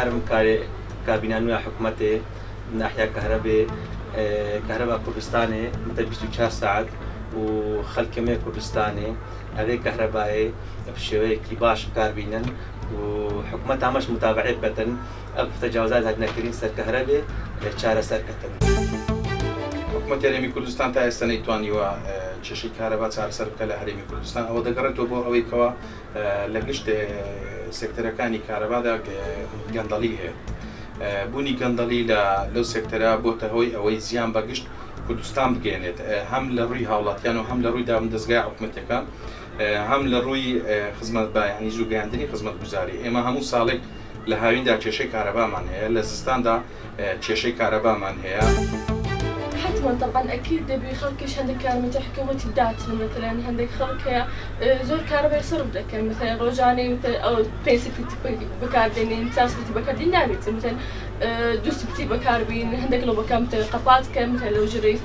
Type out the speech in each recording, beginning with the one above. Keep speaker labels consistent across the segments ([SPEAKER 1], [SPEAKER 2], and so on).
[SPEAKER 1] عالم كابينانويا حكومته من ناحية كهرباء كردستاني مثل 24 ساعة وخلق كمية كردستاني هذه كهرباء بشوي كيباش كاربينن وحكومتها مش متابعة بتن ألف تجاوزات هذنا كرين سر كهرباء شارع سر كتن.
[SPEAKER 2] حكومة هرمی کوردستان تا ئێستا نەیتوانیوە چێشەی کارەبا چارەسەر بکە لە هەرێمی کوردستان ئەوە دەگەڕێتەوە بۆ ئەوەی کەوا لە گشت سێکتەرەکانی کارەبادا گەندەڵی هەیە. بوونی گەندەڵی لەو سێکتەرە بۆتە هۆی ئەوەی زیان بە گشت کوردستان بگەێنێت هەم لە ڕووی هاوڵاتیان و هەم لە ڕووی دامەدەستگای حکوومەتەکان هەم لە ڕووی خزمەت بایانی جوگەیاندنی خزمەتگوزاری. ئێمە هەموو ساڵێک لە هاویندا کێشەی کارەبامان هەیە لە زستاندا کێشەی کارەبامان هەیە.
[SPEAKER 3] حتما طبعا اكيد دبي خلقش عندك كلمه حكومه الدات مثلا عندك خلق هي زور كهرباء يصرف لك مثلا روجاني مثلا او بيسك بكاردين انتاس بكاردين نابت مثلا دوس بتي بكاربين عندك لو بكام قطات كم مثلا لو جري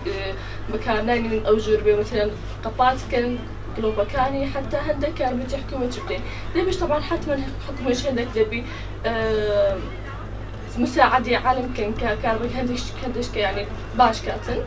[SPEAKER 3] بكارناني او جربي مثلا قطات كم لو بكاني حتى عندك كلمه حكومه جبتين دبيش طبعا حتما حكومه عندك دبي مساعدة عالم كان كاربك هندش يعني باش كاتن.